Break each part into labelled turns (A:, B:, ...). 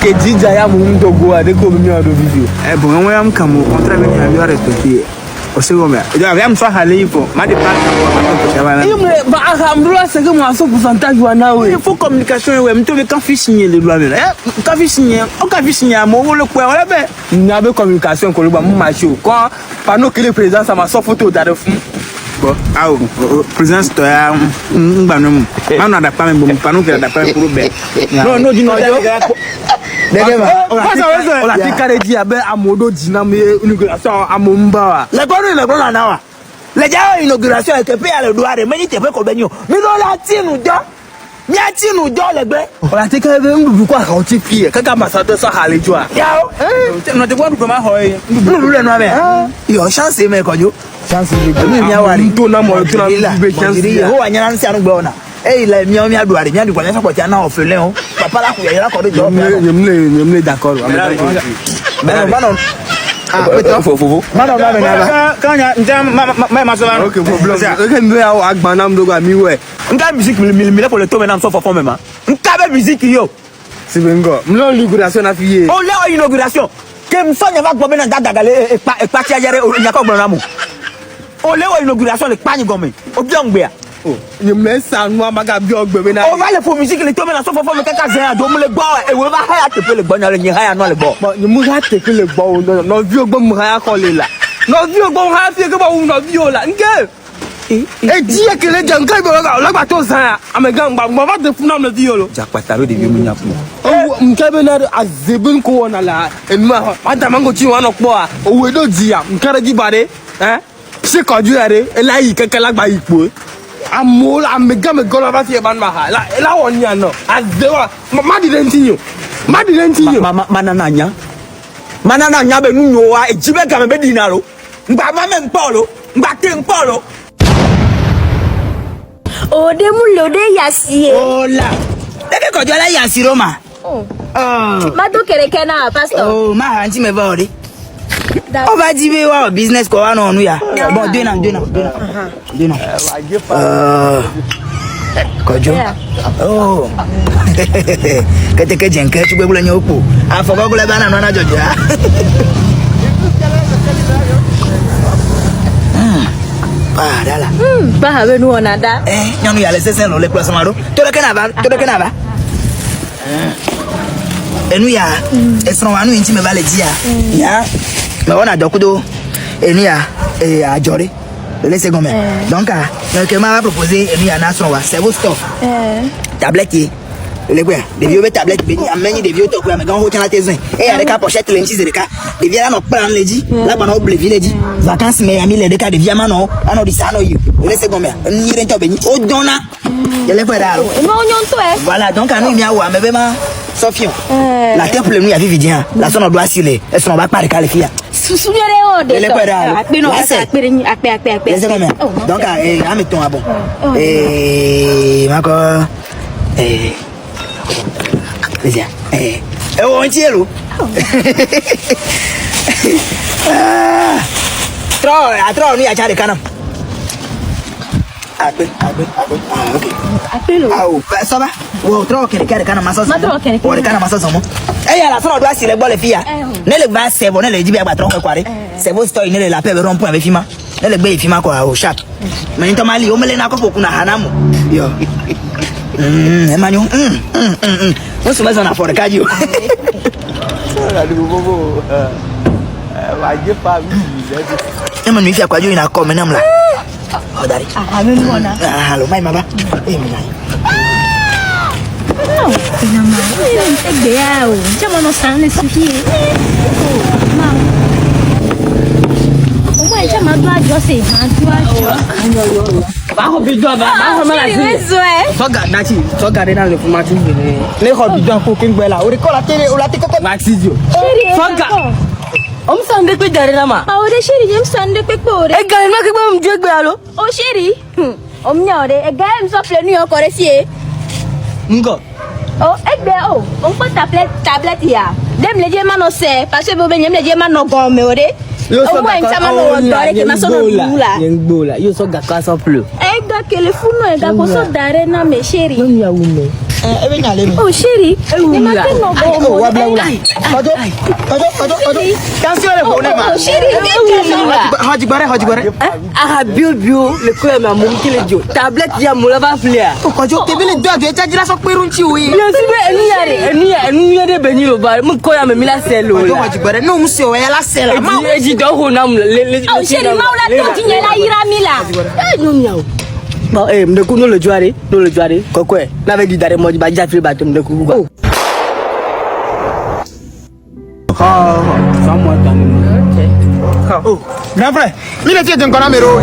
A: Que déjà ya mundo goa de comme mieux de vidéo.
B: Eh bon, on va me comme contrat avec la respecter. O se gome. Ya vya mso hali ipo. Madi pa kwa
A: ba alhamdulillah c'est que moi 100% wana we.
B: Il faut communication we mto le kan fi signer le loi là. Eh, kan fi signer. O kan fi signer mo le quoi wala be.
A: Na be communication ko le ba mo marché quand panneau que le président ça m'a sorti photo da fou.
B: Bon, ah, président to ya ngbanom. Ma na da pa me bon panneau que da pa pour be. Non, dis non.
A: On a dit carré dit abe amodo dinam inauguration amomba.
C: Le bon na wa. Le ja inauguration e ke pe ale do are meni te pe ko benyo. Mi no la tinu jo. Mi atinu jo le gbe.
A: On a dit carré mbu kwa ka oti fie. Kaka masate so hale jo a.
C: Ya o.
B: No te bodu ma hoye.
C: Mbu le no be. Yo chance me ko jo.
A: Chance de
C: mi mi awari.
A: To na mo to na be chance.
C: Ho anya nsi anu gbe ona. Eh la mi adu are mi adu kwa nsa ko ti ana ofele o. Papa la ku ya ko de jo.
A: Yemle d'accord.
C: Manon. Ah,
B: fofo.
C: Manon na me na.
B: Kanya ndam ma so la.
A: OK, problem. OK, me ya agbanam do ga mi we.
C: Nka musique mi pour le to maintenant so fofo même. Nka be musique yo.
A: C'est bengo. Mlo l'inauguration na fié.
C: On l'a inauguration. Que me sonya va gomé na dadagale e pa ti ajere o nya ko gbon na mu. On l'a inauguration le pa ni gomé. O bi ongbe a.
A: Oh, you me san mo maga bi ogbe na.
C: On va le pour musique le to maintenant so fofo me kaka zen do mu le gbo e we va haya te pe le gbo na le yin haya no le gbo.
A: Bon, you mu ha te pe le gbo no vi ogbo mu haya ko le la. No vi ogbo ha fi ke ba wu no vi o la. Nge. E di e ke le jan ka be la gba to san amega ngba mo va te funa no vi o lo.
B: Jakpata ro de bi mu nyafu.
A: O nke be na azebun ko wona la. Enma ha ta mango chi wa no po a. Owe do di ya. Nkare di bare. Se ko ju ere e la yi keke la gba ipo. Amol amega me gola ba ti e ban ma ha. La won ya no. Azewa ma di dentinyo. Ma di dentinyo.
C: Manana nya be nu yo wa e jibe ga me be dinaro. Ngba ma me npolo. Ngba te npolo.
D: Ode mu lode yasie.
C: Ola. Deke ko jola yasi Roma.
D: Mado kereke na pastor.
C: Oh, ma anti me va ore. O va dibe wa business ko wa no nu ya. Bon, do na. Kojo. Oh. Kete jenke tu gbegule nyo opo. Afoko gule ba na no na jojo. Ah, dala.
D: Ba ha be nu ona da.
C: Nyanu ya le sesen lo le plus maro. To de kenaba. Enu ya. Esron wanu inti me vale dia. Ya. Me wona dokudo. Enu ya ajore. Le second me. Donc que m'a proposé enu ya na sron wa. C'est vos stuff. Tablette. Le quoi? Des vieux tablettes béni ameni des vieux to quoi me gan ho tena tezin. E ya de ka pochette le nti zereka. De vieux la no plan le di. La ba no ble vi le di. Vacances me ami le de ka de vieux ma no. Ano di sa no you. Le second me. Ni re nto béni. O dona. Je le faire alors.
D: Mo nyon to e.
C: Voilà, donc anu mi awa me be ma Sofion. La temple nous y a vu bien. La son doit s'iller. Elles sont pas par qualifier.
D: Souviens-le de.
C: Elle est pas là.
D: Akpe no akpe.
C: Donc amettons à bon. Mako Viens. On tient l'eau. Trop, ni a charé canam. Ok. Ah, ça va? Oh, trop que le canam massage. Oh, le canam massage mo. Eh, la son doit s'iller les filles. Ne le va c'est bon, ne le dit bien patron quoi. C'est vos story, ne le la paix rond-point avec Fima. Ne le gbe Fima quoi au chat. Mais to mali o mele na ko poku na hanamu. Yo. Emanyo. Wọ́n sì mẹ́sàn-án àfọ̀rẹ̀ kájí o. Ẹ̀mọ̀ ní ìfẹ́ àkwájú yìí náà kọ́ mi náà mla. Ọ̀dàrí.
D: Àmì ní wọn náà.
C: Àlọ́ máì máa bá. Èmi náà.
D: Ẹgbẹ́ yà o, jẹ́ mọ́ náà sàn lè sí kí ẹ. Ọmọ ẹ̀ jẹ́ máa dún àjọ sí máa dún àjọ.
A: Baho bidon ba baho mala si soga dachi soga de na le fuma ti bere le ho bidon ko kin gbe la o ko la tele o la ti koko maxi jo soga o mi sande pe jare na ma
D: o de shiri jem sande pe pe o de
A: e ga ma ke mo je gbe alo
D: o shiri o mi nya o de e ga mi so ple nu yo ko re si e
A: ngo
D: o egbe o po tablet ya dem le je ma no se parce que bo be nyem le je ma no go me o de
A: yo so
D: ga ka o dore ke ma so no bula
A: yen gbola yo so ga ka so plo
D: e ga kele funu e ga ko so dare na me sheri
A: no ya wu me
D: Oh, chérie.
C: Oh, wabla wula. Kojo. Attention le bonne ma.
D: Oh, chérie,
C: Haji bare.
E: Ah, bio, le quoi ma mon qui le dio. Tablette ya moula va fleur.
C: Oh, Kojo, te bele do de tadira so perunchi oui.
E: Bien sûr, eni ya de beni lo ba. Mo ko ya me mila selo.
C: Kojo haji bare. No musi o ya la sela.
E: E ji do ho na le.
D: Oh, chérie, maula to ti la iramila.
E: Eh, non miao. Bon, mdeku no le joare. Kokwe. Na ve di dare mo ba ja fil ba to mdeku kwa.
B: Oh, grand frère, il était encore à Mero.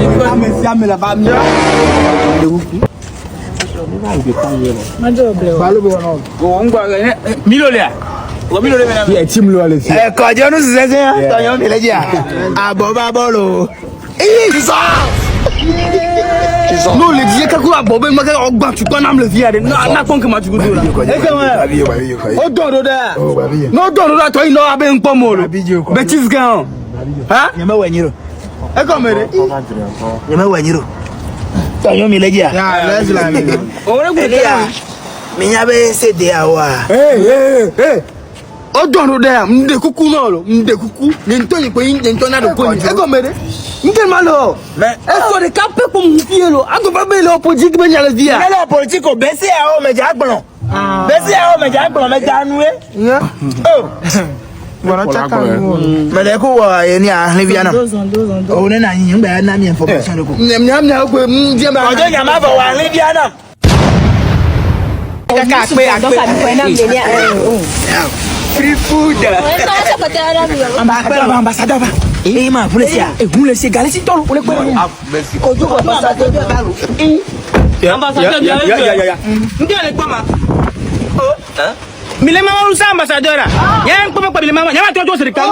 B: Milolia.
C: Kojo no se se. Toyo mi leja. Aboba bolo.
A: No le die ka ku abobe ma ka ogba tu kwa nam le vie ade na kon ke ma tu gudu la o do da no do da to ino abe npo mo lo be chis gan ha
C: Nyama wanyiro.
A: e ko mere
C: Nyama wanyiro. Toyo mi leja.
B: Ya, laisse-la.
A: o re ku
C: Elia. Minya be se de awa.
A: o do da mde kuku no lo mde kuku ni ntoni ko yin ntona do ko ni e ko mere nke malo e so de ka pe ko mu fie lo ago ba be lo politique be nyale dia
C: Ele politique o besi a o me jagbon. Besi a o me jagbon me janu e. Oh.
B: Voilà, chacun.
C: Mele ko wa eni a Liviana. O ne na yin gba na mi information ko.
A: nyam ko mje ma
C: Kojo nyama ba wa Liviana.
A: ka pe a pe
C: Free food. Ambassadeur ba. Eh ma vous laissez. Et vous laissez galer si tolo. Ole kwere. Kojo ko ambassadeur ba lo.
E: Ambassadeur bien.
A: ndele kwa ma mile mama rusa ambassadeur ya nko kwa mile mama ya watu wa serikali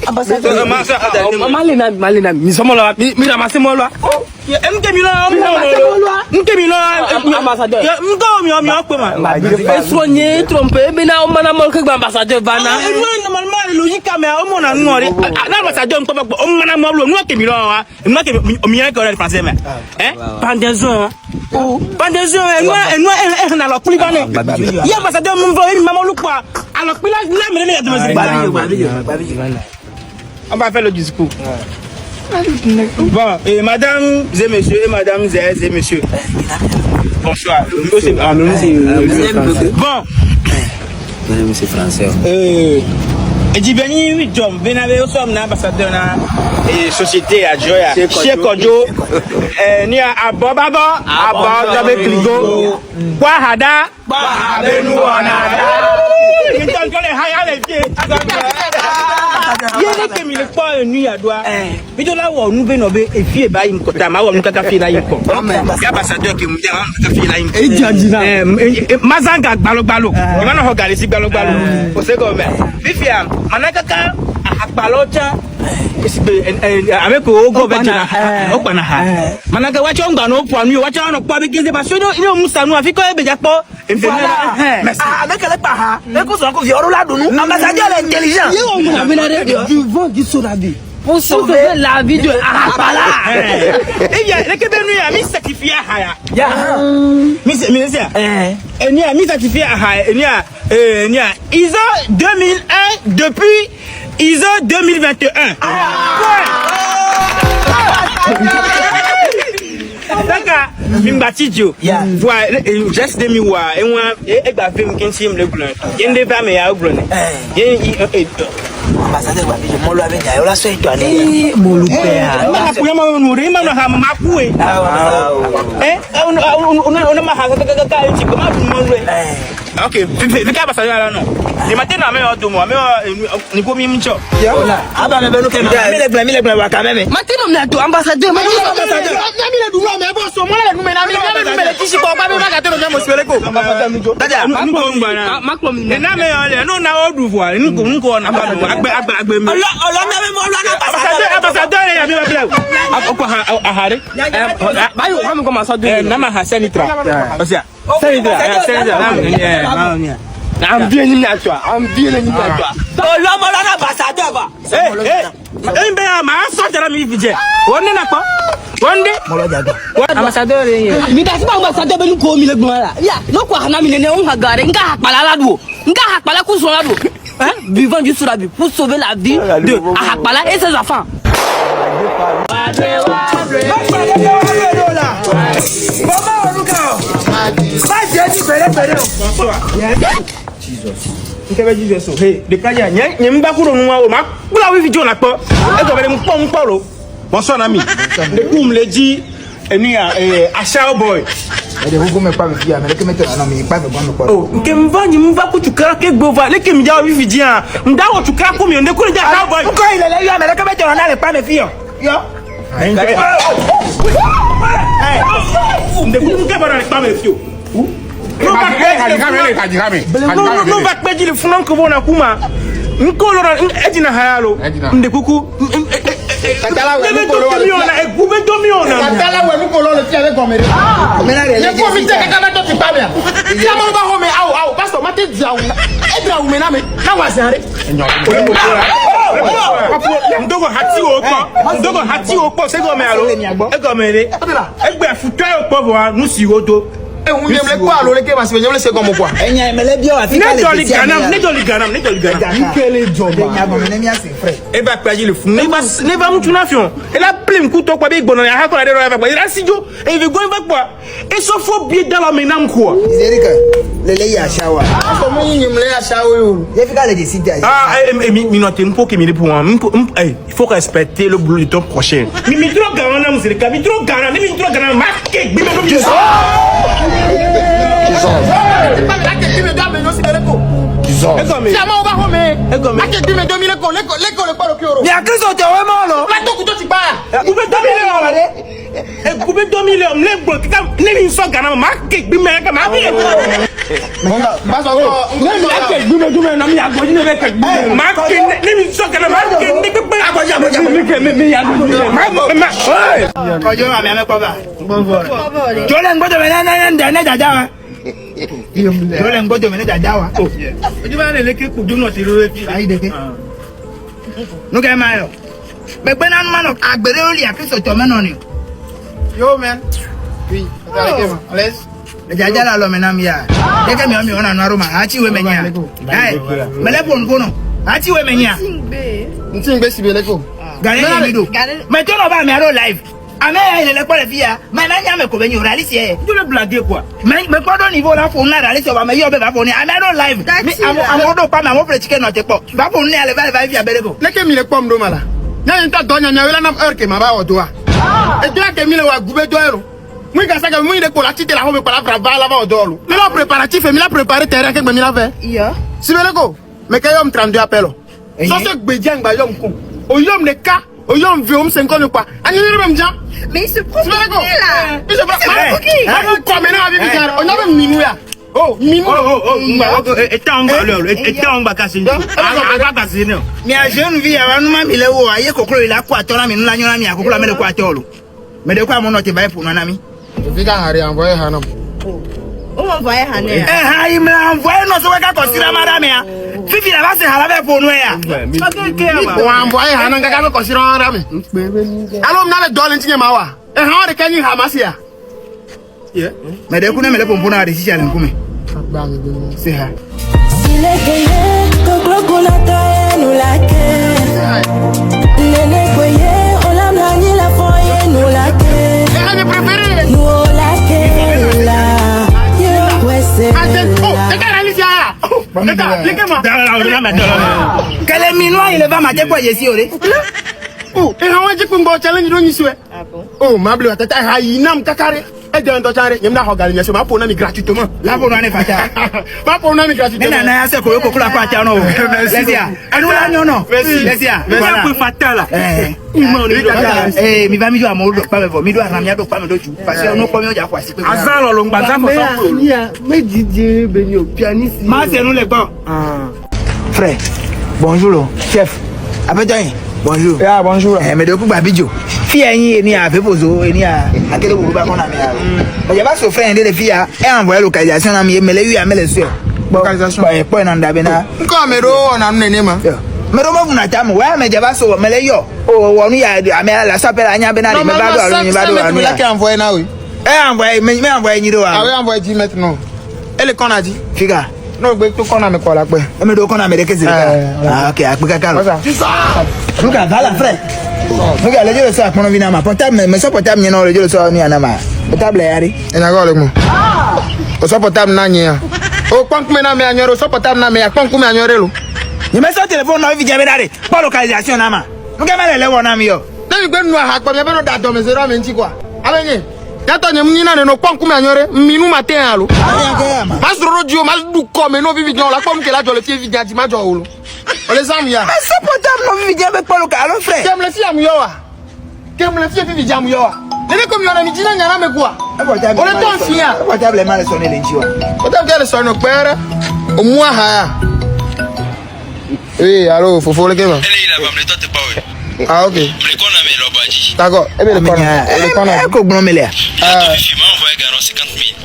A: ambassadeur malina misomo la mi ramase mo la mke mi la mke mi la ambassadeur mko mi okpe ma soigner tromper bena o mana mo ke ambassadeur bana normalement logique mais o mo na ngori ambassadeur mko o mana mo lo no ke mi la mo ke mi ya ko français mais pendaison na lo kuli bane ya ambassadeur mo vo mi mama lu kwa alors pila la me ya de
B: On va faire le discours. Bon, et madame et messieurs, et madame et messieurs. Bonsoir. Bon.
C: C'est français.
B: Et dit Benny John, Benave, sommes ambassadeur et société à Joya. Chez Kojo, ni à Bobaba, à Bob Kligo, Wahada, Bahabenu, yele ke mi le kwa nu ya doa bijo la wo nu be no be efie ba yin ko ta ma wo nu kaka fi la yin ko ya ambassadeur ke mu ja ma kaka fi la yin
A: e jajina
B: mazanga gbalo e ma no ho gale si gbalo o se go me fifia manaka ka akpalocha avec o go betina o pa na ha manaka wa chonga no po anu wa cha no po be geze ba so no musa nu afiko e be ja po
C: Merci. Avec les parents, les cousins qui viennent là, nous, ambassadeur intelligent.
A: Du vent du sonabi
E: Pour sauver la vie de Arapala.
B: Eh bien, les Québécois mis certifié à Haya. Ya. Ministère. Ni a mis certifié à Haya. Ni a ISO 2001 depuis ISO 2021. D'accord. Mimbatidjo. Voilà, just demi wa et moi et ba film kinsim le blanc. Yende ba me ya blanc.
C: Ambassadeur wa bi mo lo abe nya yo la so eto ani. Mo lu pe ha.
B: Ma ku ya ma no re ma no ha ma ku e. On ma ha ka e ti ko ma mo lo e. OK, fika ambassadeur la no. Le matin na me o do mo, me ni ko mi mcho.
C: Aba me be no ke mi le wa ka me.
E: Maintenant, on a tout ambassadeur.
A: I'm bien à toi. I'm bien à toi.
E: L'homme là, ambassadeur.
B: Ma sorte de la mi vidje. On est là quoi? Wande.
C: Molo jago.
E: Ambassadeur ye. Mi ta siba ambassadeur be nu ko mi le gbon la. Ya, no ko hana mi ne on ha gare nga hakpala la do. Nga hakpala ku so la do. Hein? Vivant juste sur la vie pour sauver la vie de Hakpala et ses enfants.
B: Jesus. Hey, the kaja nyem ba kuro nwa o ma kula wi video na po. E go bele mpo lo. Bonsoir ami. De kum leji enia Asha boy.
C: Ede hugo me pa me fia, me ke me tena na me pa me gwa me ko.
B: Oh, nke mva nyi mva ku tukara ke gbova. Leke mi ja wi video. Nda wo tukara ko mi onde ku ja Asha boy.
C: Ko ile le yo me ke me tena na me pa me fia. Yo.
B: Nde ku ke bara pa me fio. Non va pas dire le flanc que vous na kuma. Nkolo na edina hayalo. Ndekuku. Katala we nkolo na egube domiona.
A: Katala we nkolo le tiare gomere. Le comité ka na to ti pa bia. Ya mo ba ho me au pastor mate dia wu. Edra wu me na me. Na wa sare.
B: Ndogo hati opo se gomero. E gomere. Egbe futo opo wa nu si odo.
A: Vous n'aimez pas le que parce que vous c'est comme quoi.
B: Et va plager le fou. Ne va moutou nafion. Et la plume couteau quoi big bonheur à quoi il a si jo et il veut quoi quoi. Et sauf faut bien dans la menam quoi.
C: Le lay a shawa.
A: Comment il me lay a shawa.
C: Il faut aller décider.
B: Ah mi note un peu qui me pour il faut respecter le boulot de ton prochain. Mi trop garant nous c'est le cas. Mi trop garant marqué. Jole ngodo mene jajawa. Oji ba le leke ku duno ti rore fi ai deke. No ga mayo. Be gbe na man agbere oli akiso to meno ni.
A: Yo man. Oui, let's
C: jajala lo menam ya. Deke mi ona no aroma. Achi we menya. Ai, mele pon kono. Achi we menya.
A: Ntingbe sibele ko.
C: Gare mi do. Me to no ba mi aro live. Ame il est pas le via. Mais n'a jamais convenu réaliser.
B: Tu le blaguer quoi?
C: Mais pas au niveau là pour na réaliser va me yo ba pour ni. Ame no live. Mais amodo pas ma mo pratiquer no te po. Va pour ni ale va via belego.
A: Leke mi le pom do mala. Nya nta do nya wela na heure ke ma ba odo a. E tu ke mi le wa gube do ero. Moi ka saka moi de ko la tite la ho me ko la va la va odo lu. Le préparatif e mi la préparer terrain ke mi la fait.
C: Yo.
A: Sibelego. Me ke yom 32 appelo. So se gbe jang ba yom ko. O yom ne ka o yom ve om 50 quoi. Ani le même gens.
D: Mais il se profite là.
A: Il se profite. Quoi maintenant avec Victor? On a même Mimou là. Oh, Mimou.
B: Etang bakasi. Bakasi no.
C: Mi a jeune vie avant ma mi le wo aye kokoro ila kwa tona mi nla nyona mi akokoro me le kwa tolo. Me de kwa mo no te bai pour na mi.
A: Victor hari envoyer hanam.
D: On m'envoie Hané.
C: Ha il me envoyer no so ka considérer madame ya. Fifi la base hala be pour no ya.
A: On envoyer hanam ka ka considérer madame. Alors na le dole ntinye mawa. E ha de kanyi hamasia.
C: Yeah. Me de kuna me le pompo na de sisi ale nkume. C'est ha.
F: Il est payé, kokro kuna taye nous la ke. Nene koye, on l'a mani la foye nous la ke.
A: Mes préférés.
F: Nous la ke la. Yo ouais c'est.
A: Oh, t'es Alicia.
C: Kale minwa ile ba ma je kwa yesi ore.
A: Oh, e ha waje kumbo challenge do nyiswe. Ah bon. Oh, ma bleu tata ha yinam kakare. E de ndo chare, yemna organisation ma pona mi gratuitement.
C: La pona ne fata.
A: Ma pona mi gratuitement.
C: Nena na se ko yoko kula kwa cha no. Lesia. Anu la nyono. Lesia.
B: Voilà pour fatala.
C: Mi va mi do amodo pa me vo. Mi do aramia do pa me do ju. Parce que no ko mi o ja kwa si pe.
B: Azan lo ngba za for so.
E: Me DJ Benio pianiste.
C: Ma se nous les bon. Frère. Bonjour chef. Appelle-toi. Bonjour.
A: Yeah, bonjour.
C: Me do ku babijo. Fi eyin eni a fepozo eni a akele wo ba kona me a. Ba je ba so friend de fi a e envoyer localisation na me le yu a me le so. Localisation. Ba e point na ndabe na.
A: Nko amero na nne ma.
C: Mais non, vous n'avez pas ouais, mais d'abord, so, mais les yo, oh, on y a, la s'appelle Anya Benari, mais pas de
A: là qui a envoyé là, oui.
C: Eh, envoyé, mais envoyé Nido.
A: Ah oui, envoyé 10 mètres, non. Et le qu'on a dit?
C: Figa.
A: Non, mais tout qu'on a mis quoi là, quoi.
C: Mais donc, on a mis des caisses. Ah, ok, à quoi calme. Nous, quand la frère. Nous, les yeux, ça, mon avis, ma portable, mais ça, portable, non, les yeux, ça, ni à ma. Portable, Harry.
A: Et d'accord, le mot. Au soit portable, n'a oh, quand tu m'as mis à Nyoro, soit portable, n'a mais à quand tu m'as Nyoro.
C: Il m'a sorti le téléphone, non, il vient pas localisation, nama. Nous, quand même, les on a mis.
A: Non, il veut nous avoir, comme il y a pas d'atome, c'est vraiment un quoi. Allez, Yata nyamina ne no kwanku me anyore minu matin alo masro dio masdu comme no vivi dio la comme que la jole tie vidia di majo olo o les am ya
C: mais c'est potable no vivi dia be polo ka alo frère
A: kem le fi am yo wa kem le fi vivi dia am yo wa ele comme yo na mi dina nyana me kwa o le ton fi ya
C: potable mal sonné le njiwa
A: potable le sonné pere o moi ha allo fofo le kema
G: elle il a pas me toi t'es pas ouais.
A: Ah ok. D'accord. Eh bien le corner.
C: Eh ko gbon mele.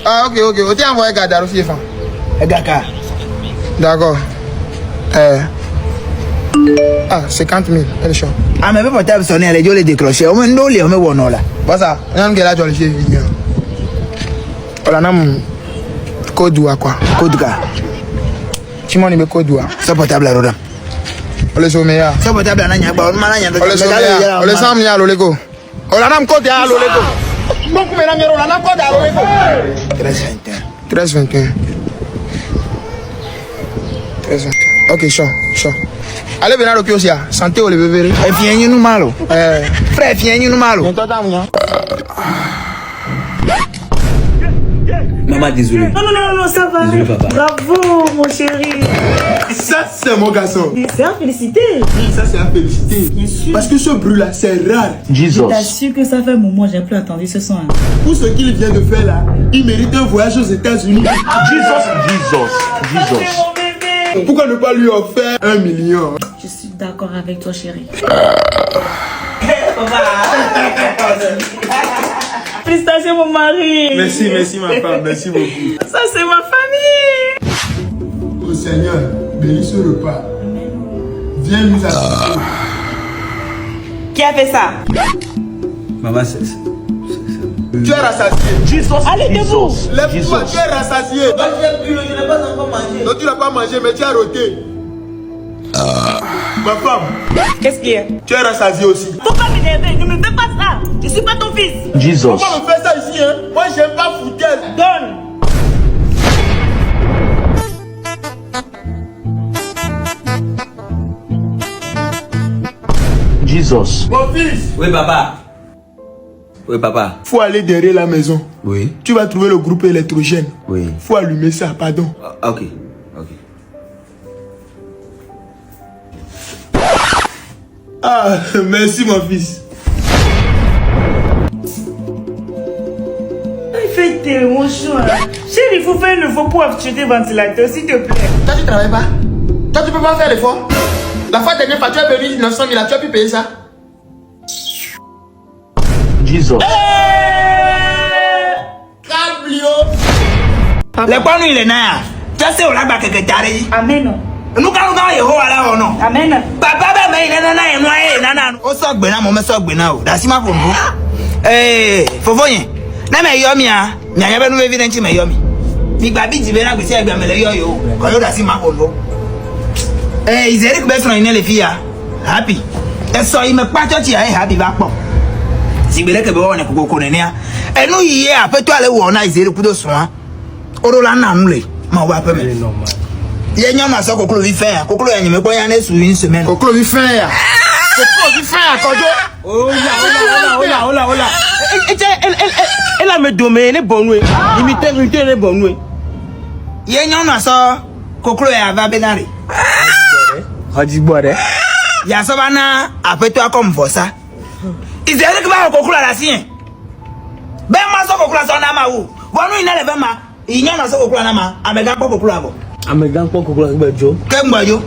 A: Ah ok ok. O ti envoyer Gadaro fi fan.
C: Gaka.
A: D'accord. Ah 50 000. Elle est chaud.
C: Ah mais portable sonné elle je le décrocher. O me ndo le o me wono la.
A: Basa, on a la jole fi vidéo. Ola nam code wa quoi.
C: Code ka.
A: Timoni be code wa.
C: Ça portable roda.
A: Ole so me ya.
C: Ça portable ananya ba on mananya ndo.
A: Ole so me ya. Ole sam ya lo lego. Ola nam code ya lo lego. Mon ku me na ngero la nam code ya lo lego. 1321. Ok, chaud. Allez venir au kiosque ya. Santé o le bébé.
C: E fienyu no malo. Frère fienyu no malo.
H: Maman, désolé.
F: Non, ça va.
H: Désolé, papa.
F: Bravo, mon chéri.
A: Ça, c'est mon garçon.
F: C'est à féliciter.
A: Oui, ça, c'est à féliciter.
F: Bien sûr.
A: Parce que ce bruit-là, c'est rare.
F: Je t'assure que ça fait un moment, j'ai plus entendu ce son.
A: Pour ce qu'il vient de faire là, il mérite un voyage aux États-Unis.
F: C'est mon bébé.
A: Pourquoi ne pas lui offrir 1 million?
F: Je suis d'accord avec toi, chéri. Félicitations, mon mari.
A: Merci ma femme, merci beaucoup.
F: Ça, c'est ma famille.
A: Oh Seigneur, bénis ce repas. Viens nous assister.
F: Qui a fait ça?
H: Maman,
A: Tu es rassasié.
F: Allez, debout.
A: Lève-toi, tu es rassasié. Tu n'as pas encore mangé. Non, tu n'as pas mangé, mais tu as roté. Ma femme.
F: Qu'est-ce qu'il y a?
A: Tu es rassasié aussi.
F: Faut pas m'énerver, ne me fais pas ça. Je suis pas ton fils.
A: Faut pas me faire ça ici, hein. Moi, j'aime pas foutaise.
F: Donne.
A: Mon fils.
H: Oui, papa. Oui, papa.
A: Faut aller derrière la maison.
H: Oui.
A: Tu vas trouver le groupe électrogène.
H: Oui.
A: Faut allumer ça, pardon.
H: Ok.
A: Ah, merci mon fils.
F: Il fait tellement chaud. Chérie, il faut faire le faux pour acheter le ventilateur, s'il te plaît.
A: Toi, tu travailles pas? Toi, tu peux pas faire l'effort? La fois dernière fois, tu as payé 900 000, tu as pu payer ça?
C: Le kwanu ile na. Tase olagba keke tare.
F: Amen.
C: Nuka Yehowa la ono.
F: Amen.
C: Papa be me ile na enu aye na na. O so gbe na mo me so gbe na o. Da si ma fonbo. Fofo yen. Na me yo mi a. Nyanya be nu evidence me yo mi. Mi gba bi jibe na gbese egbe me le yo yo. Ko yo da si ma fonbo. Izeri ku be so ina le fi ya. Happy. So yi me pa church ya happy ba po. Sigbele ke be wo ne kokoko ne nia. Enu yiye apeto ale wo na izeri ku do so a. Orola na nule. Ma wa pe me. Ye nyam na so kokolo vi fe ya. Kokolo ya nyime ko ya na su yin semen.
A: Kokolo vi fe ya. Kokolo vi fe ya kojo.
B: Hola. Elle a me domé, elle est bonne. Imité, elle est bonne.
C: Ye nyam na so kokolo ya va benari.
B: Haji boire.
C: Ya so bana apeto akom fosa. Izere ke ba kokolo la sien. Be ma so kokolo so na ma wo. Wonu ina le be ma. Inya na so kokolo na ma. Amega kokolo abo.
B: Amega kokolo gbejo.
C: Ke ngbajo.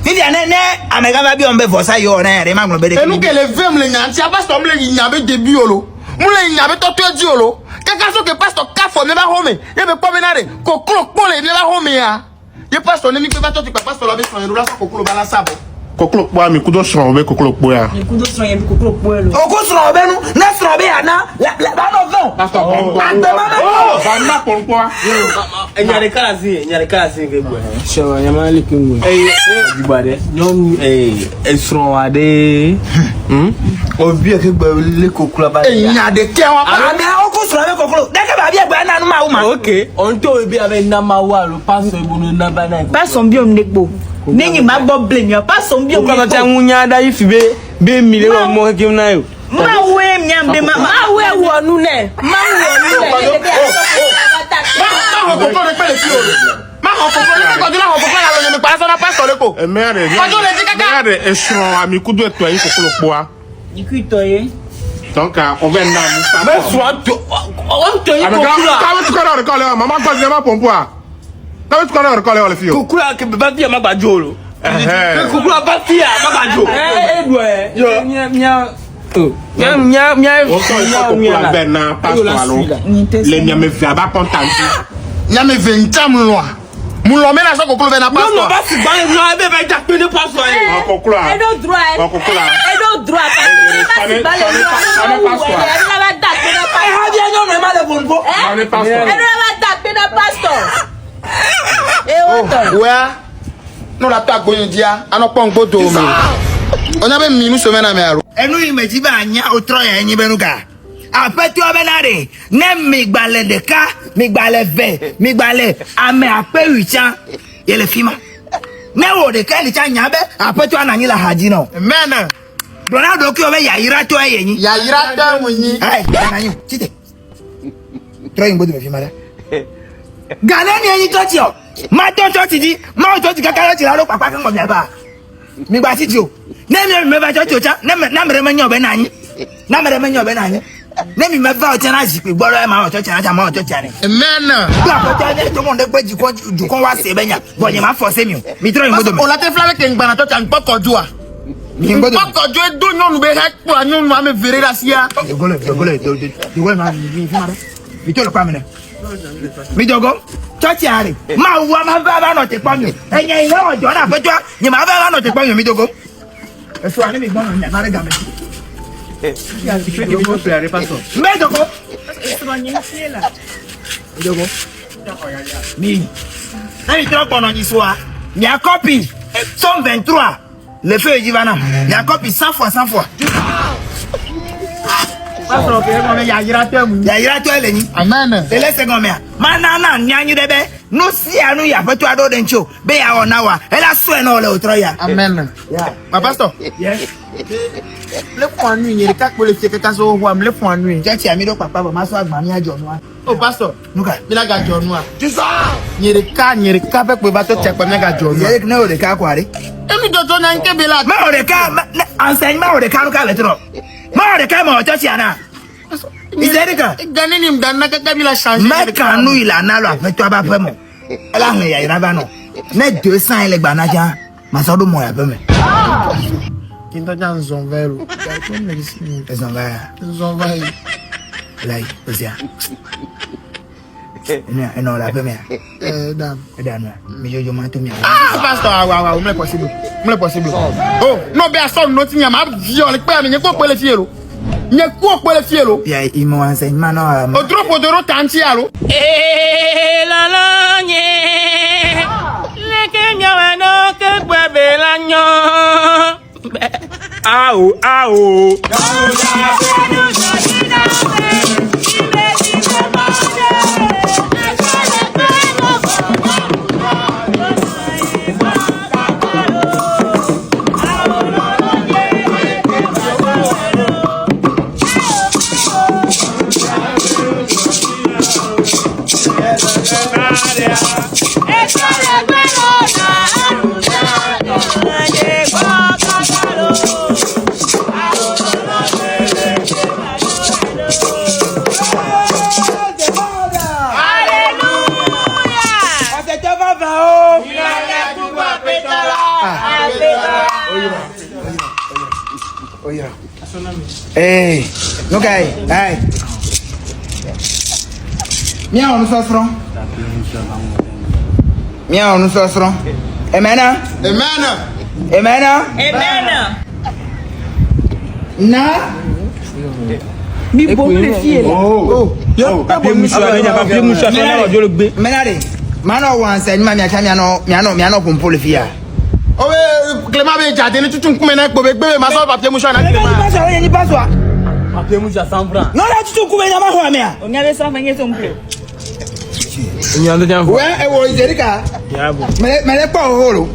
C: Nidi ane amega ba bi on be fosa yo na re ma gbo be de.
A: Enu ke le vem le nyanti pastor mle nyabe debi olo. Mule nyabe to di olo. Kaka so ke pastor ka fo me ba home. Ye be po me na re. Kokolo pon le be ba home ya. Ye pastor ne mi pe ba to ti pa pastor la be so en rola so kokolo ba la sabo.
G: kokolo po mi kudo so be kokolo po ya.
E: Mi kudo so yen kokolo po e lo.
C: O ko sro be nu, na sro be ya na. Ba no von.
G: Pastor Bongo.
C: Oh,
G: ba na po po.
A: Enyare kala si ke gbo. So yama le kingo. Dibade. Non esron ade. Obi e ke gbo le kokolo ba.
C: Enya de ke wa pa. Na o ko sro be kokolo. De ke ba bi egba na nu ma wo ma.
A: Okay, on to be ave na ma wa lo pastor ibunu na ba na.
E: Pas son biom nekbo. Nenyi ma bo blame yo, pas son biom.
A: Ko ka ta ngunya da ifibe be mi le mo ke na yo.
E: Ma we mnyambe ma we wonu ne. Ma wonu ne.
G: Ma ko ko le pele ti o. Ma ko ko la lo mi pa so na pastor le ko. Mere. Ko le ti kaka. Mere esron ami kudo eto yin kokolo po a.
E: Iku itoye.
G: Donc on va na mu pa.
A: Me so to on to yi kokula.
G: Ka tu ko re ko le mama ko je ma pompo a. Ka tu ko re ko le fi o.
A: Kokula ke ba ti ma gbajo lo. Kokula ba ti ma gbajo. Do e. Yo nya
G: o so kokula be na pastor alo. Le nya me fi aba content. Nya me 20 ans mu lo me na so kokula be na pastor.
A: No ba si ba no be be ja pe de pastor e.
G: Kokula.
D: I don't drive.
G: Kokula.
D: I don't drive.
C: Where? No la ta goyin dia, ano pon gbodo mi. Onya be mi muso me na me aro. Enu imeji ba anya otro ya yin benu ka. Apetu obenare, ne mi gbale de ka, mi gbale ve, mi gbale ame apewi chan, yele fima. Ne wo de ka ni chan nya be, apetu ananyi la haji no. Amen. Ronaldo ki o be yayira to eyin. Yayira ta mu yin. Ai, ananyi, chite. Try ngbodo me fima da. Gane ni eyin to ti o. Ma to church ji, ma o church kakara ti la ro papa kan ko mi aba. Mi gba titi o. Ne mi me ba church o cha, na mere me nyo be na yin. Na mere me nyo be na yin. Ne mi me va o cha na ji pe gboro e ma o church na cha ma o church ani. Amen. Gba ko cha ne to mo de pe ji kon wa se be nya. Bo yin ma force mi o. Mi tro yin bodo mi. O la te flawe ke ngba na church an poko ju a. Mi bodo. Poko ju e do nyonu be ha po anyonu ame vere ra sia. Dogole ma mi fi ma da. Mi to lo pa mi ne. Mi jogo. Church are ma wa ma ba no te pon mi enye ile ojo na fejo ni ma ba no te pon mi dogo e so ani mi gbon nya na re ga me ya ti fe ke mo pe are pastor me dogo e so ni siela dogo mi na mi tro pon ni so a mi a copy son 23 le feu jivana mi a copy 100 fois pastor ke mo me ya yira to ele ni amen le le second me mana ni anyu debe no si anu ya fetu ado den cho be ya ona wa ela so e na ole otro ya amen yeah ma pastor yes le fun anu yin ka pe le se keka so ho am le fun anu yin church ami do papa ba ma so agba ni ajo nu a o pastor nuka bi la ga jo nu a jesus nyere ka pe pe ba to chepe me ga jo nu yere na ole ka kware emi jojo na nke be la ma ole ka enseigne ma ole ka nu ka le tro ma ole ka ma church ana Izerika ganini mdana kaka bila changer meka nu ilana lo afeto aba pe mo ela hun ya ira ba no ne 200 ele gba na ja ma so do mo ya pe me kinto jan zon vero zon vai lai osia no la pe me dan mi jojo ma to mi pastor wa o me possible oh no be aso no ti yan ma vi o le pe mi ko pele fiero nye ku opele fielo ya imo enseignement no odropo doro tanti alo
B: la la nye le ke nyawa no ke bebe la nyo ao
C: Hey, look hey. Mia on sosron. Amen. Na.
E: Bi bon le fie là.
B: Yo, papier mouchoir, je le gbé.
C: Menade. Mano wan se ma mi acha mi ano pompo le fia.
G: Owe Clément be jade ni tutu nkume na gbe gbe ma so papier mouchoir na
C: Clément. Ni pas so.
E: Papier mouchoir 100 francs.
C: Non la tutu nkume na ma ho amia.
E: On y avait 100 francs son plus.
C: Ouais, e wo Izerika. Mele pa holo.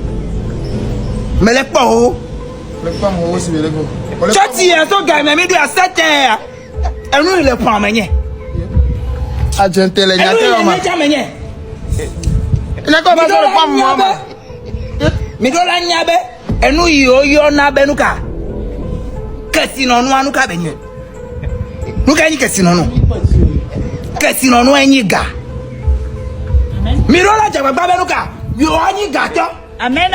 C: Mele pa ho.
G: Le pas mo si le go.
C: Chati ya so ga me di a 7 ya. Enu le pa menye.
G: Agente le nyate o ma. Ina ko ba so pa mo ma.
C: Mi do la nyabe. Enu yo na benu ka. Kasi no anu ka benye. Nu ka ni kasi no no. Kasi no no enyi ga. Mi do la jagba benu ka. Yo anyi ga to.
E: Amen.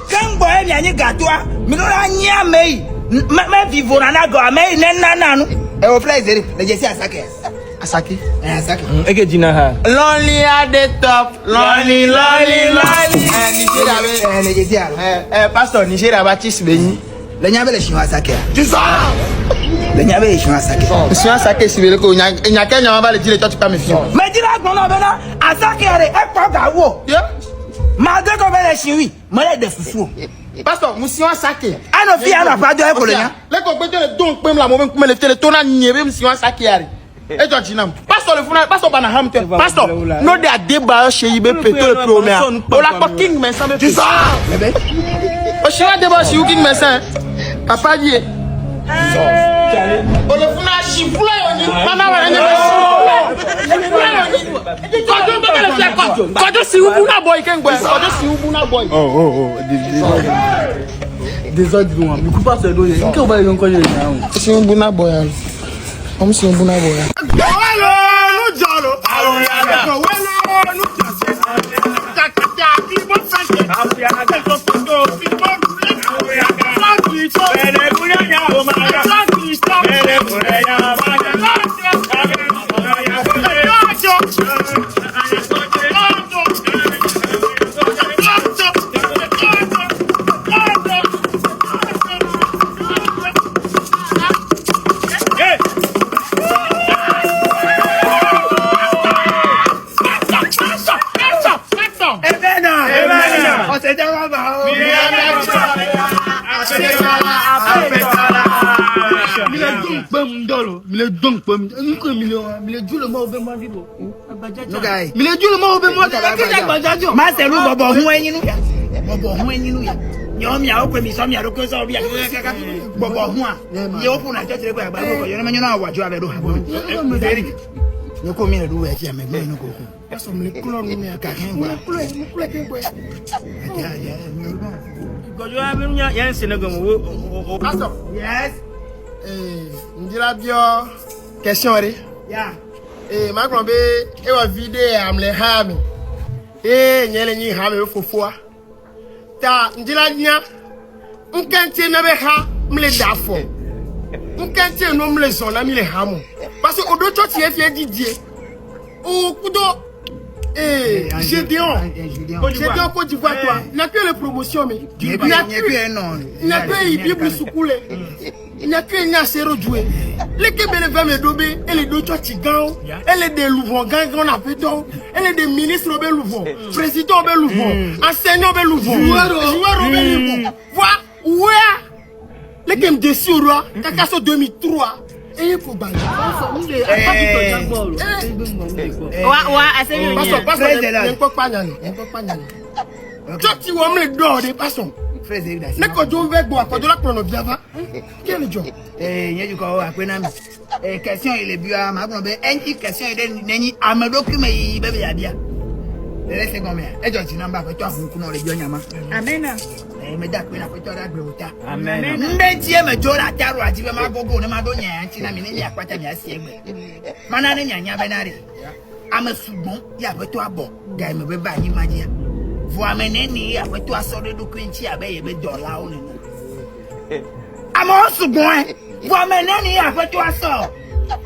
C: Kan boy mi anyi ga to a. Mi do la nya mei. Me vivo na go mei na nu. E o fly zeri. Le jesi asake.
G: Asaki.
C: Asake.
B: Eke dina ha.
G: Lonely at the top. Lonely.
C: Le jesi ala.
G: Pastor Nigeria ba tis beyin.
C: Le nyabe le shinwa asake.
G: Jesus.
C: Le nyabe le shinwa asake.
G: Shinwa asake si bele ko nya Kenya ba le jile church pa me fi.
C: Me dira gbon na be na asake re e pa ga wo. Ma de ko be le shinwi. Mo le de fufu.
G: Pastor Musion Sake.
C: Ano fi ano apajo e ko le nya.
G: Le ko gbe le don pe la mo me le tele to na nyebe Musion Sake ari. E jo jinam. Pastor le funa pastor bana hamte. Pastor no de adeba she yibe peto le premier. O la ko king men sambe. Jesus. Bebe. O shira deba shi king men san. Papa die. O le funa shi fula yo ni. Mama wa nyebe shi. Kojo be le fi ko. Kojo si ubu na boy ken gbe. Kojo si ubu na boy.
A: Desordre moi. Me coupe pas ce dos. Il faut pas le encore là.
G: Si ubu na boy. Comme si ubu na boy.
C: Ma se lu bobo hu enyin nu ya. Bobo hu enyin nu ya. Yo mi a o pe mi so mi a ro ko so bi a. Bobo hu a. Ye o fu na je tere gba ko yo na na awaju abedo ha bo. Ni ko mi le du we ti me gbe nu ko ko. Eso mi le kulo nu mi aka ken gba. Kulo ken gba. Ya.
B: Gojo abinu ya Senegal wo.
G: Pastor.
C: Yes.
G: Ndira bio question re.
C: Yeah.
G: Ma kron be e wa video am le ha mi. Nyele nyi ha me fofua. Ta ndira nya. Nkente na be ha mle dafo. Nkente no mle so na mi le ha mo. Parce que odo church e fi didie. O kudo Gédéon Côte d'Ivoire toi. N'a que les promotions mais. N'a que Bible soukoule. N'a que nya sero jouer. Les kebele va me dober et les deux church gang. Elle est des louvons gang on a fait donc. Elle est des ministres be louvons. Président be louvons. Enseignant be louvons. Joueur be louvons. Voilà ouais. Les kem dessus roi. Kakaso 2003. Et pour balle. Tu vois me dehors des passons. Ne ko jo ve gbo akojo la prono biava. Quel job?
C: Nyeju ko akwena mi. Question ile bia ma gbo be eni question ile neni amedo kuma yi be ya bia. Le se gome. E jo ti number ko to ahun ku no le jo nyama. Amen. Me da kwena ko to da gbe uta. Amen. Mbe tie me jo la taru ati be ma gogo ne ma do nya anti na mi ne ya kwata mi asi egbe. Mana ne nya be na re. Ame sugbon ya be to abo. Ga me be ba yi magia. Voix meneni a fait toi sortir de quinti avec des dollars. À mon second, voix meneni a fait toi sort.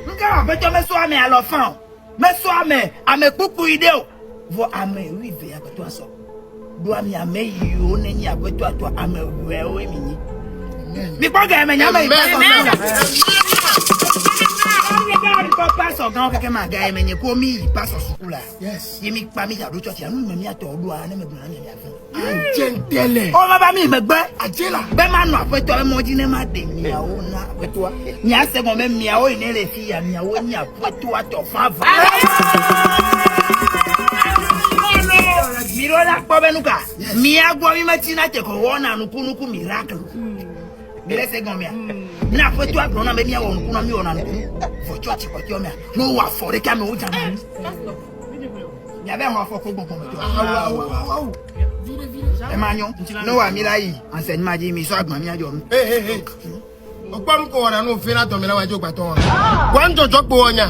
C: Nous avons fait toi me soir mais à l'enfant. Me soir mais à me coucou idée. vo ame oui ve abeto aso do ami ame yi o neni abeto ato ame we o emini mi po ga eme nya me pass ọ̀gá keke ma ga eme nye ko mi pass sukula yes yi mi pa mi ja do church anu mi ato odu ana me dun na mi afun
G: Ajentele.
C: o ma ba mi megbe ajela be ma no apeto e mo ji ne ma de mi a o na apeto ni a se mo me mi a o ni le fi ya mi a o ni apeto ato fava miro la po benuka mi agbo mi meti na te ko wona nukunuku miracle mi le se gon mi a na apeto agbo na me mi a won nukunuku mi wona nukunuku for church ko ti o mi a no wa for de ka me o jama ni ya be ho fo ko gbogbo me to e ma yan no wa mi lai anse ni ma ji mi so agbon mi ajo mi
G: Okparu ko wona no fe na to mi la wa jo gba to won wa njojo po onya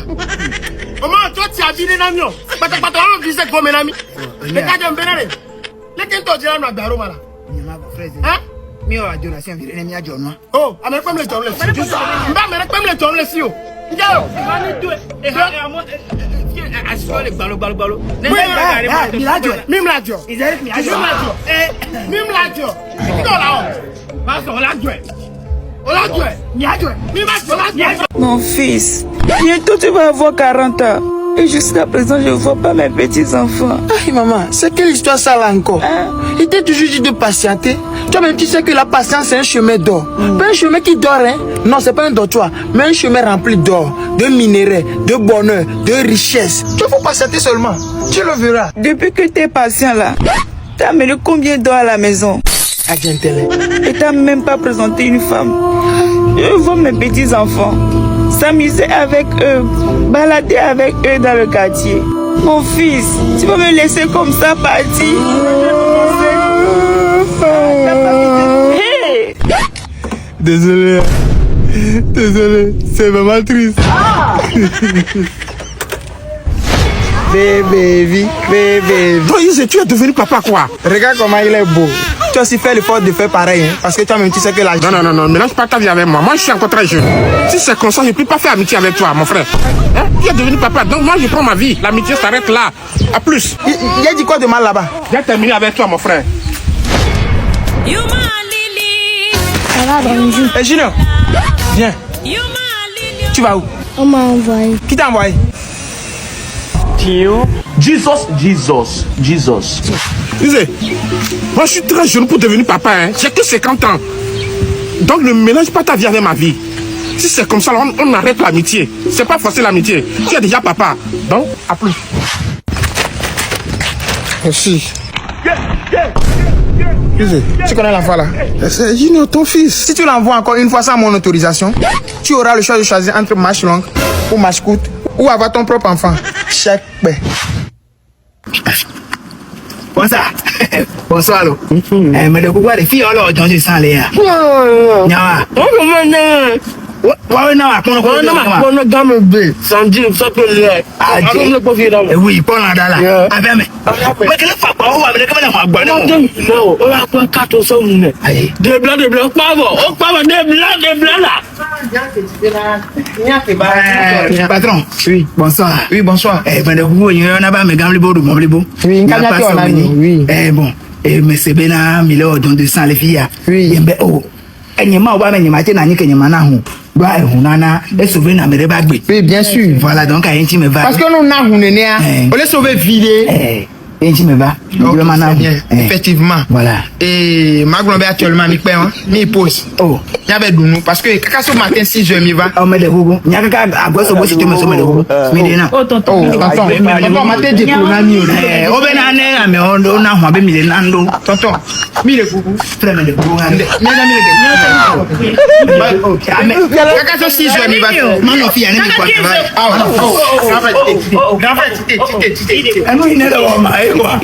G: o ma to ti abiri na mi o patapata won fi se ko me na mi le ka jo mbenere le kin to jira no agbaro mala
C: ni ma go friend mi o ajo la se fi mi ajo no
G: oh ame pem le jomle mba me pem le jomle si o nja o ma ni do e ha mo
B: Asiko le gbalo.
G: Mimlajo.
C: Is mi ajo.
G: Mimlajo. Kí ló la o? Ma so olajo e. Olajo e. Mi ajo e. Mi ma so olajo e.
I: Mon fils, bientôt tu vas avoir 40 ans. Et jusqu'à présent, je ne vois pas mes petits-enfants.
A: Aïe, maman, c'est quelle histoire ça là encore? Il t'a toujours dit de patienter. Toi-même, tu sais que la patience, c'est un chemin d'or. Pas un chemin qui dort, hein? Non, c'est pas un dortoir, mais un chemin rempli d'or, de minéraux, de bonheur, de richesse. Tu faut patienter seulement. Tu le verras.
I: Depuis que tu es patient là, tu as amené combien d'or à la maison?
A: Agentele.
I: Et tu n'as même pas présenté une femme. Je vois mes petits-enfants s'amuser avec eux, balader avec eux dans le quartier. Mon fils, tu vas me laisser comme ça partir? Hey!
A: Désolé, c'est vraiment triste. Bébé.
G: Donc, tu es devenu papa quoi?
A: Regarde comment il est beau. Tu as aussi fait l'effort de faire pareil, hein, parce que toi-même tu sais que la...
G: Non, mélange pas ta vie avec moi. Moi, je suis encore très jeune. Si c'est comme ça, je ne peux pas faire amitié avec toi, mon frère. Hein? Tu es devenu papa, donc moi, je prends ma vie. L'amitié s'arrête là. À plus.
A: Il a dit quoi de mal là-bas?
G: J'ai terminé avec toi, mon frère.
J: Ça va, bonjour.
A: Hey, Junior, viens. Tu vas où?
J: On m'a envoyé.
A: Qui t'a envoyé?
K: Jesus.
G: Tu sais, moi je suis très jeune pour devenir papa, hein. J'ai que 50 ans. Donc ne mélange pas ta vie avec ma vie. Si c'est comme ça, on arrête l'amitié. C'est pas forcer l'amitié. Tu es déjà papa. Donc, à plus.
A: Merci. Tu connais l'enfant là?
G: C'est Junior, ton fils.
A: Si tu l'envoies encore une fois sans mon autorisation, tu auras le choix de choisir entre marche longue ou marche courte ou avoir ton propre enfant. Chaque paix.
C: Bonsoir. Mais de quoi les filles alors dans le sang les Nyawa. Oui, pour la dala. Avec mais que le papa ou avec comment on va non, on va prendre 4 sur nous. Des blancs pas des blancs là. Patron. Oui, bonsoir. Mais de vous il y en a pas mais gamble beau mon blebo.
A: Oui, oui.
C: Bon. Mais c'est bien mais là dans le sang les filles. Oui, ben oh. Enyema oba me nyema te na nyi kenyema na ho do a ehunana e sauver na mere bagbe.
A: Oui, bien sûr.
C: Voilà donc ayenti me va.
A: Parce que nous na hunene a. On les sauver vider.
C: Ayenti me va.
A: Effectivement.
C: Voilà.
A: Et Maglon be actuellement mi pe hein, mi pose.
C: Oh,
A: y avait dunu parce que kaka so matin 6h mi va.
C: o me de gugu. Nyaka ka agbo so bo si to me so me de gugu. Mi de na.
I: Oh, tonton.
A: Tonton matin de pour na mi o.
C: O be na ne ame ondo na ho be mi de na ndo.
A: Tonton, mi le gugu.
C: Frère me de gugu.
A: Mi na mi le gugu. Kaka so 6h mi va.
C: Man of ya ne mi kwa.
A: Grand frère,
C: Anu ine le wa ma e kwa.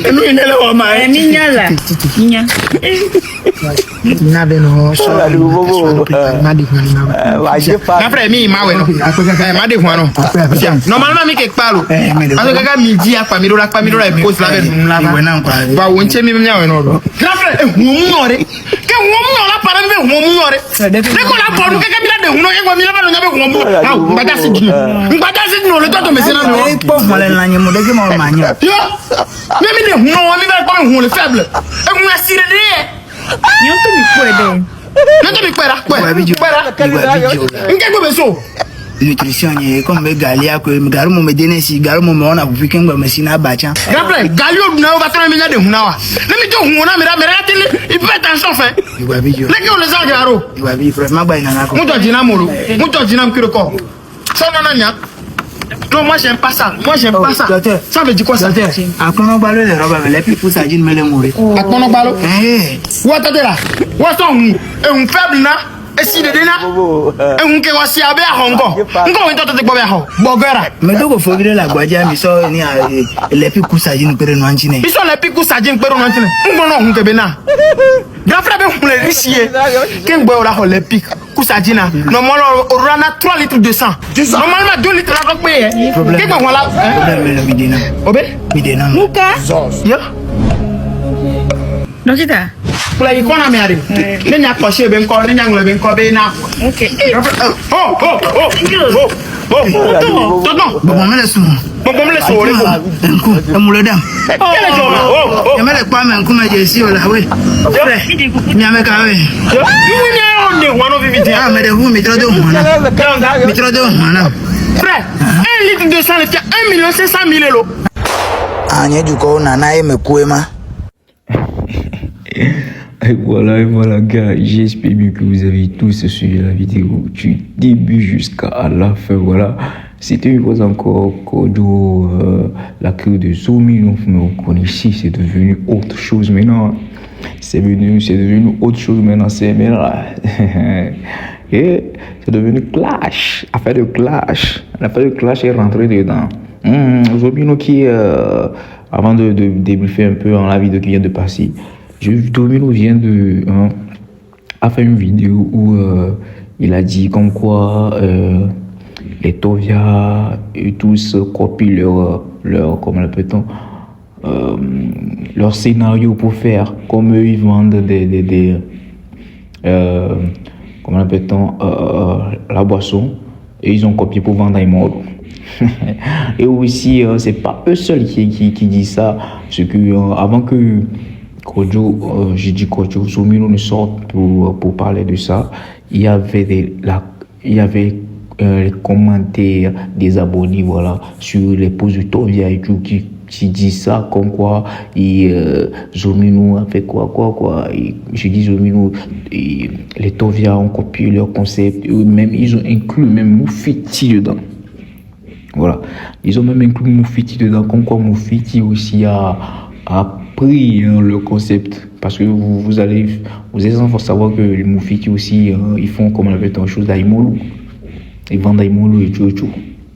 C: Anu ine le wa ma e.
I: Mignala. Migna.
A: na be no so ma de na frère mi ma we no ma de no normalement mi ke palo aso kaka mi di apa mi do la e post la be dun la ba wo nche mi mi nya we no do
G: Grand frère, que on la parole de dès qu'on a parlé, quelqu'un de Huno, et on a pas de ah, on va dire c'est le temps de me sénateur.
C: Eh, pauvre malin, il m'a dit que mon mania.
G: Même les Huno, on va pas le faible. Et on a siré.
I: Yon to mi kwede.
G: Non, tu me
C: nutrition ye comme galia ko garu mo medene si garu mo ona ku fikin ba masina bacha
G: gaple galio na o batana mi nyade hunawa na mi to huna mi ra tele il peut attention fait
C: iwa bijo
G: leki on les a garo
C: iwa bi frère magba ina na ko
G: muto jina molo muto jina mkiro ko ça non nya non moi j'aime pas ça ça veut dire quoi ça
C: akono balo le roba le pi pousa jin mele mori
G: akono balo wata de là wata hu e un faible na esi de dena e un ke wasi abe ahongo ngo wento to te gbo be ho bogera
C: me to go fogire la gbaja mi so ni le pi kusa jin pere no anchine
G: biso le pi kusa jin pere no anchine ngo no hu ke be na grand frère be hu le risie ke ngbe ora ho le pi kusa jina normalement orana 3 litres de sang normalement 2 litres la ko pe ke gbo wala
C: problème le bidena bidena
I: Muka
G: yo
I: Dokita
G: pour la icône américaine ne nya ko she be nko ne nya nglo be nko be na
I: OK
G: Tonton
C: bon me le sou
G: bon me le sou
C: enku amule dam ya me le kwa me enku me je si ola we mi ameka we
G: you nya on de one of vivite
C: ah me de hu mi tro de mana
G: frère 1 litre de sang le fait 1 500 000 euros
C: anya du ko na na e me kuema.
L: Et voilà, gars, j'espère bien que vous avez tous suivi la vidéo du début jusqu'à la fin. Voilà, c'était une fois encore Kojo, la queue de Zoomino, mais vous connaissez, c'est devenu autre chose maintenant. C'est devenu autre chose maintenant, c'est devenu clash, affaire de clash. L'affaire de clash est rentrée dedans. Zoomino qui, avant de débriefer un peu dans la vidéo qui vient de passer, Domino vient de a fait une vidéo où il a dit comme quoi les Tovia et tous copient leur comment l'appelle-t-on leur scénario pour faire comme eux ils vendent des comment l'appelle-t-on la boisson et ils ont copié pour vendre à Imolo. Et aussi c'est pas eux seuls qui disent ça, c'est que avant que Kojo, j'ai dit Kojo, Zoomino ne sorte pour parler de ça. Il y avait les commentaires des abonnés, voilà, sur les posts de Tovia et tout qui disent ça, comme quoi Zoomino a fait quoi. J'ai dit Zoomino, les Tovia ont copié leur concept, eux-mêmes, ils ont inclus même Moufiti dedans. Voilà, ils ont même inclus Moufiti dedans, comme quoi Moufiti aussi a pris le concept, parce que vous allez faut savoir que les Moufiti aussi ils font comme on appelle une chose d'Aimolo, ils vendent d'Aimolo et tout.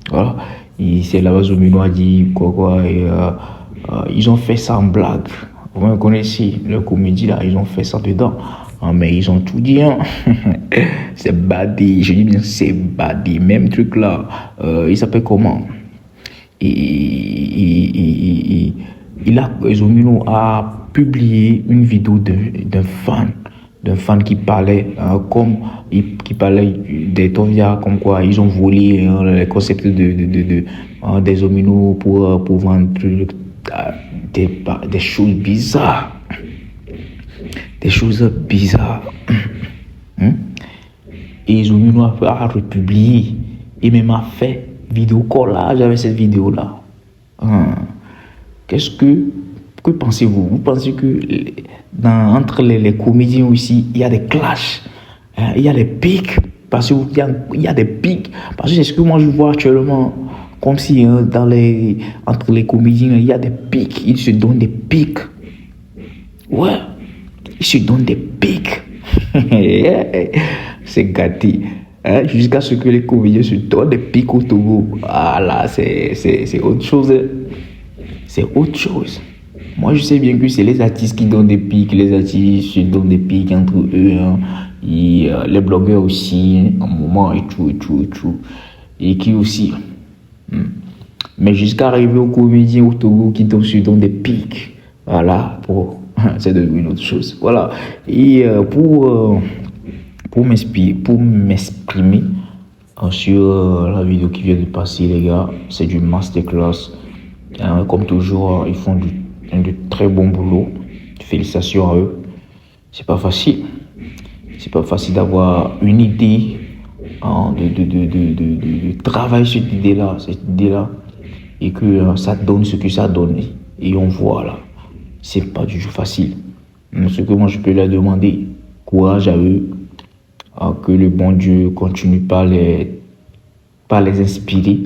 L: Voilà, et c'est là-bas Zoomino a dit quoi et ils ont fait ça en blague. Vous connaissez le comédie là, ils ont fait ça dedans, mais ils ont tout dit c'est badé, je dis bien c'est badé, même truc là, il s'appelle comment, Zoomino a publié une vidéo d'un fan qui parlait qui parlait des Tovia, comme quoi ils ont volé les concepts des Zoomino pour vendre des choses bizarres. Et Zoomino a republié et même a fait vidéo collage avec cette vidéo là. Que pensez-vous? Vous pensez que entre les comédiens aussi, il y a des clashs, il y a des pics, parce qu'il y a des pics, parce que c'est ce que moi je vois actuellement, comme si entre les comédiens, il y a des pics, ils se donnent des pics. Ouais, ils se donnent des pics. C'est gâté. Jusqu'à ce que les comédiens se donnent des pics au Togo. Ah là, c'est autre chose. C'est autre chose. Moi, je sais bien que c'est les artistes qui donnent des pics, les artistes se donnent des pics entre eux, et les blogueurs aussi, un moment et tout. Et qui aussi. Mais jusqu'à arriver aux comédiens au Togo qui se donnent des pics. Voilà, c'est devenu une autre chose. Voilà. Et pour m'exprimer sur la vidéo qui vient de passer, les gars, c'est du masterclass. Comme toujours, ils font du très bon boulot. Félicitations à eux. C'est pas facile. C'est pas facile d'avoir une idée, de travailler sur cette idée-là, et que ça donne ce que ça donne. Et on voit là, c'est pas du tout facile. Mais ce que moi je peux leur demander, courage à eux, que le bon Dieu continue par les inspirer,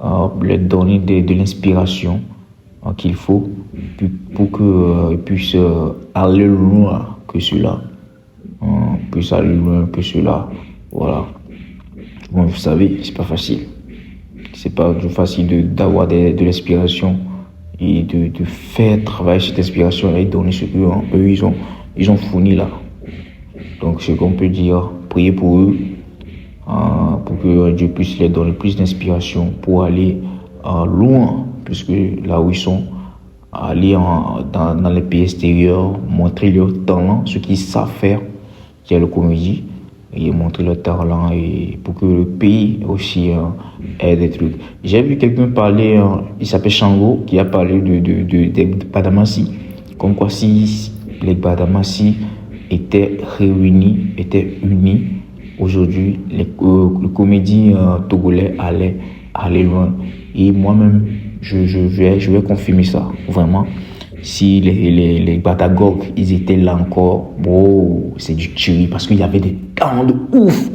L: leur donner de l'inspiration qu'il faut pour qu'ils puissent aller loin que cela. Puissent aller loin que cela. Voilà. Bon, vous savez, c'est pas facile. C'est pas du facile d'avoir de l'inspiration et de faire travailler cette inspiration et donner ce qu'eux ils ont fourni là. Donc ce qu'on peut dire, prier pour eux, pour que Dieu puisse leur donner plus d'inspiration pour aller loin, puisque là où ils sont, aller dans les pays extérieurs, montrer leur talent, ce qu'ils savent faire, qui est le comédie, et montrer leur talent et pour que le pays aussi ait des trucs. J'ai vu quelqu'un parler, il s'appelle Shango, qui a parlé des Badamassi, comme quoi si les Badamassi étaient réunis, étaient unis, aujourd'hui, le comédie togolais allait aller loin. Et moi-même, je vais confirmer ça, vraiment. Si les Batagogues, ils étaient là encore, bon, c'est du tuerie, parce qu'il y avait des talents de ouf.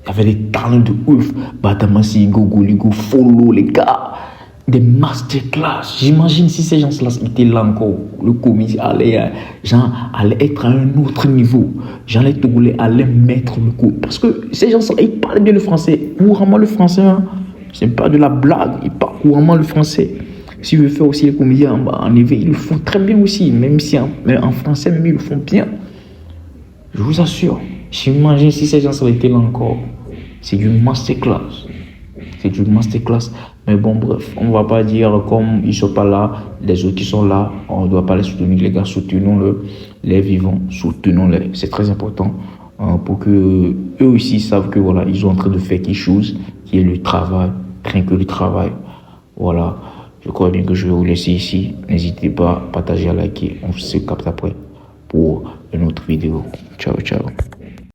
L: Il y avait des talents de ouf. Badamassi, Gogoligo, Follow, les gars, des masterclass. J'imagine si ces gens-là étaient là encore, le comédie allait être à un autre niveau. Les Togolais allaient mettre le coup. Parce que ces gens-là, ils parlent bien le français. Couramment le français, hein. C'est pas de la blague, ils parlent couramment le français. Si je veux faire aussi les comédiens en éveil, ils le font très bien aussi. Même si en français, même ils le font bien. Je vous assure. J'imagine si ces gens-là étaient là encore. C'est du masterclass. C'est du masterclass. Mais bon, bref, on ne va pas dire comme ils ne sont pas là, les autres qui sont là, on ne doit pas les soutenir. Les gars, soutenons-le, les vivants, soutenons-les. C'est très important pour que eux aussi savent que voilà, ils sont en train de faire quelque chose qui est le travail, rien que le travail. Voilà, je crois bien que je vais vous laisser ici. N'hésitez pas à partager, à liker. On se capte après pour une autre vidéo. Ciao, ciao.